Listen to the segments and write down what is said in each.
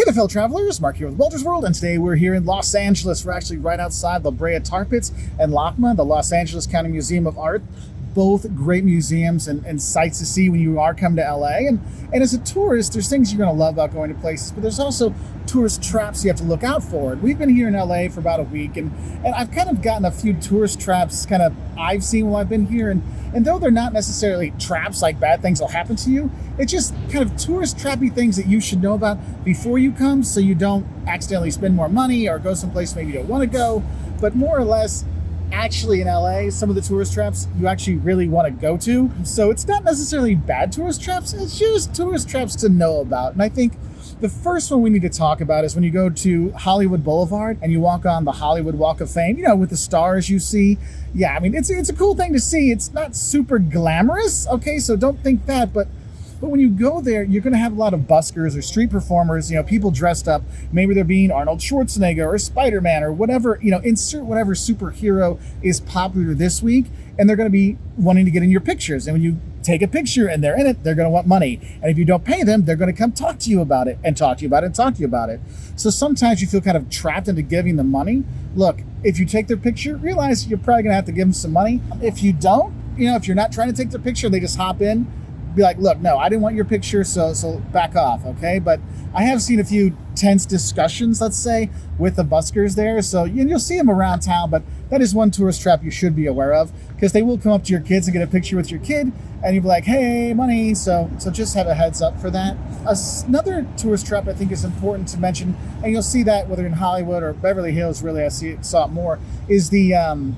the fellow travelers, Mark here with Wolters World, and today we're here in Los Angeles. We're actually right outside La Brea Tar Pits and LACMA, the Los Angeles County Museum of Art. Both great museums and sights to see when you are coming to LA. And as a tourist, there's things you're going to love about going to places, but there's also tourist traps you have to look out for. And we've been here in LA for about a week, and I've kind of gotten a few tourist traps I've seen while I've been here. And though they're not necessarily traps, like bad things will happen to you, it's just kind of tourist trappy things that you should know about before you come, so you don't accidentally spend more money or go someplace maybe you don't want to go. But more or less, actually in LA, some of the tourist traps you actually really want to go to. So it's not necessarily bad tourist traps, it's just tourist traps to know about. And I think the first one we need to talk about is when you go to Hollywood Boulevard and you walk on the Hollywood Walk of Fame, with the stars you see. Yeah, I mean, it's a cool thing to see. It's not super glamorous, okay? So don't think that, but when you go there, you're going to have a lot of buskers or street performers, people dressed up. Maybe they're being Arnold Schwarzenegger or Spider-Man or whatever, insert whatever superhero is popular this week. And they're going to be wanting to get in your pictures. And when you take a picture and they're in it, they're going to want money. And if you don't pay them, they're going to come talk to you about it and talk to you about it and talk to you about it. So sometimes you feel kind of trapped into giving them money. Look, if you take their picture, realize you're probably going to have to give them some money. If you don't, if you're not trying to take their picture, they just hop in. Be like, look, no, I didn't want your picture, so back off, okay? But I have seen a few tense discussions, let's say, with the buskers there. So you'll see them around town, but that is one tourist trap you should be aware of, because they will come up to your kids and get a picture with your kid, and you'll be like, hey, money. So just have a heads up for that. Another tourist trap I think is important to mention, and you'll see that whether in Hollywood or Beverly Hills, really, saw it more, is the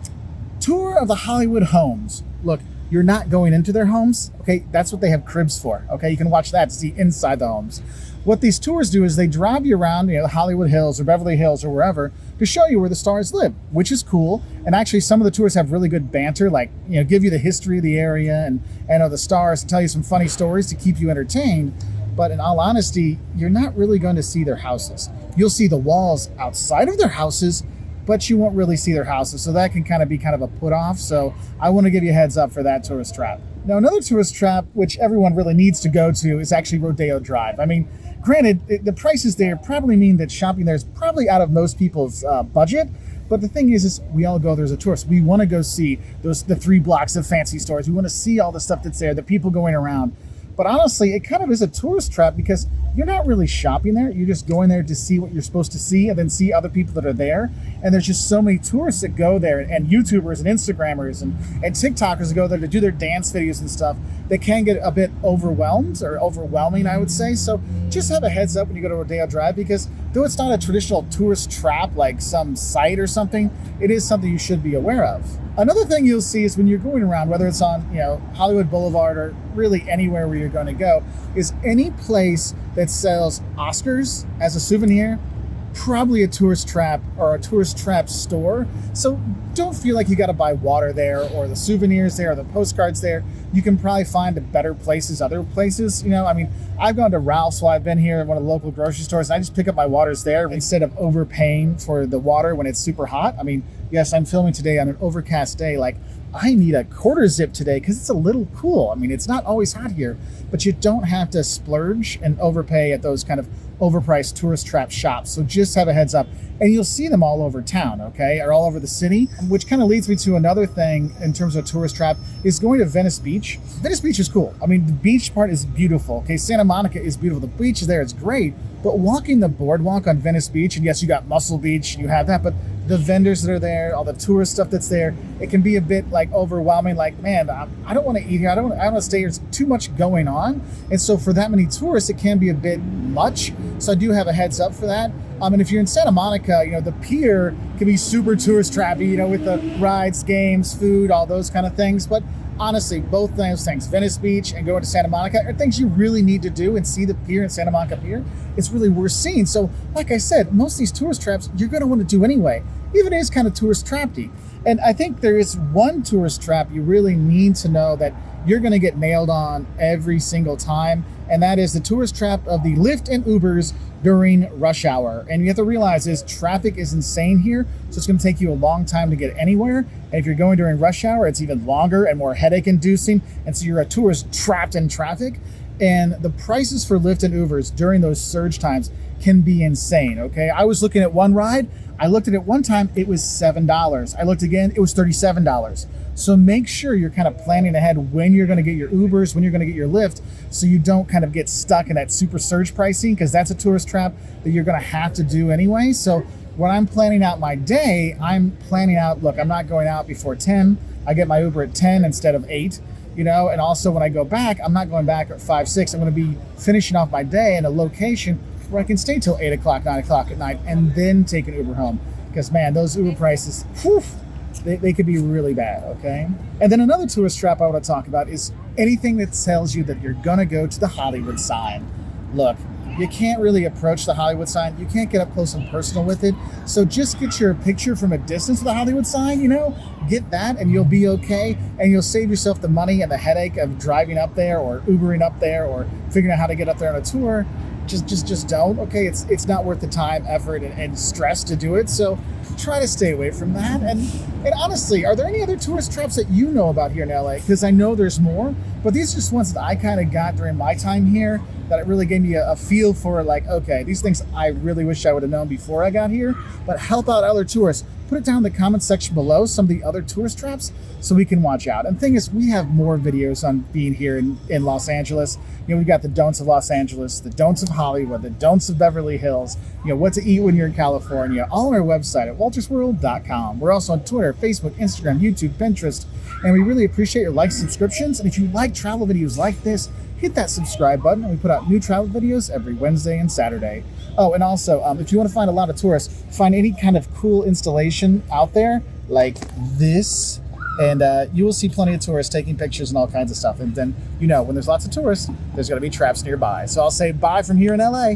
tour of the Hollywood homes. Look, you're not going into their homes, okay? That's what they have cribs for, okay? You can watch that to see inside the homes. What these tours do is they drive you around, the Hollywood Hills or Beverly Hills or wherever, to show you where the stars live, which is cool. And actually, some of the tours have really good banter, like, give you the history of the area and of the stars and tell you some funny stories to keep you entertained. But in all honesty, you're not really going to see their houses. You'll see the walls outside of their houses, but you won't really see their houses. So that can be a put off. So I want to give you a heads up for that tourist trap. Now, another tourist trap, which everyone really needs to go to, is actually Rodeo Drive. I mean, granted, the prices there probably mean that shopping there is probably out of most people's budget. But the thing is we all go there as a tourist. We want to go see the 3 blocks of fancy stores. We want to see all the stuff that's there, the people going around. But honestly, it kind of is a tourist trap because you're not really shopping there. You're just going there to see what you're supposed to see and then see other people that are there. And there's just so many tourists that go there, and YouTubers and Instagrammers and TikTokers that go there to do their dance videos and stuff. They can get a bit overwhelmed or overwhelming, I would say. So just have a heads up when you go to Rodeo Drive, because though it's not a traditional tourist trap like some site or something, it is something you should be aware of. Another thing you'll see is when you're going around, whether it's on Hollywood Boulevard or really anywhere where you're going to go, is any place that sells Oscars as a souvenir, probably a tourist trap or a tourist trap store. So don't feel like you got to buy water there or the souvenirs there or the postcards there. You can probably find better places, other places. I've gone to Ralph's while I've been here at one of the local grocery stores, and I just pick up my waters there instead of overpaying for the water when it's super hot. Yes, I'm filming today on an overcast day. I need a quarter zip today because it's a little cool. It's not always hot here, but you don't have to splurge and overpay at those kind of overpriced tourist trap shops. So just have a heads up. And you'll see them all over town, okay, or all over the city, which kind of leads me to another thing in terms of tourist trap is going to Venice Beach. Venice Beach is cool. The beach part is beautiful, okay? Santa Monica is beautiful. The beach is there, it's great. But walking the boardwalk on Venice Beach, and yes, you got Muscle Beach, you have that, but the vendors that are there, all the tourist stuff that's there, it can be a bit overwhelming. Man, I don't want to eat here. I don't want to stay here. There's too much going on. And so for that many tourists, it can be a bit much. So I do have a heads up for that. And if you're in Santa Monica, the pier can be super tourist trappy, with the rides, games, food, all those kind of things. But honestly, both those things, Venice Beach and going to Santa Monica, are things you really need to do and see the pier in Santa Monica Pier. It's really worth seeing. So like I said, most of these tourist traps, you're going to want to do anyway. Even it is kind of tourist trappy. And I think there is one tourist trap you really need to know that you're going to get nailed on every single time. And that is the tourist trap of the Lyft and Ubers during rush hour. And you have to realize is traffic is insane here. So it's going to take you a long time to get anywhere. And if you're going during rush hour, it's even longer and more headache inducing. And so you're a tourist trapped in traffic. And the prices for Lyft and Ubers during those surge times can be insane, okay? I was looking at one ride. I looked at it one time, it was $7. I looked again, it was $37. So make sure you're kind of planning ahead when you're gonna get your Ubers, when you're gonna get your Lyft, so you don't kind of get stuck in that super surge pricing, because that's a tourist trap that you're gonna have to do anyway. So when I'm planning out my day, I'm planning out, look, I'm not going out before 10. I get my Uber at 10 instead of 8. You know, and also when I go back, I'm not going back at 5, 6. I'm going to be finishing off my day in a location where I can stay till 8 o'clock, 9 o'clock at night, and then take an Uber home. Because, man, those Uber prices, whew, they could be really bad, okay? And then another tourist trap I want to talk about is anything that tells you that you're going to go to the Hollywood sign. Look, you can't really approach the Hollywood sign. You can't get up close and personal with it. So just get your picture from a distance of the Hollywood sign, you know, get that and you'll be okay. And you'll save yourself the money and the headache of driving up there or Ubering up there or figuring out how to get up there on a tour. Just don't, okay? It's not worth the time, effort, and stress to do it. So try to stay away from that. And honestly, are there any other tourist traps that you know about here in LA? Because I know there's more, but these are just ones that I kind of got during my time here that it really gave me a feel for, like, okay, these things I really wish I would have known before I got here, but help out other tourists. Put it down in the comment section below, some of the other tourist traps, so we can watch out. And the thing is, we have more videos on being here in Los Angeles. You know, we've got the don'ts of Los Angeles, the don'ts of Hollywood, the don'ts of Beverly Hills, you know, what to eat when you're in California, all on our website at woltersworld.com. We're also on Twitter, Facebook, Instagram, YouTube, Pinterest, and we really appreciate your likes and subscriptions. And if you like travel videos like this, hit that subscribe button, and we put out new travel videos every Wednesday and Saturday. Oh, and also, if you want to find a lot of tourists, find any kind of cool installation out there like this, and you will see plenty of tourists taking pictures and all kinds of stuff. And then, you know, when there's lots of tourists, there's going to be traps nearby. So I'll say bye from here in LA.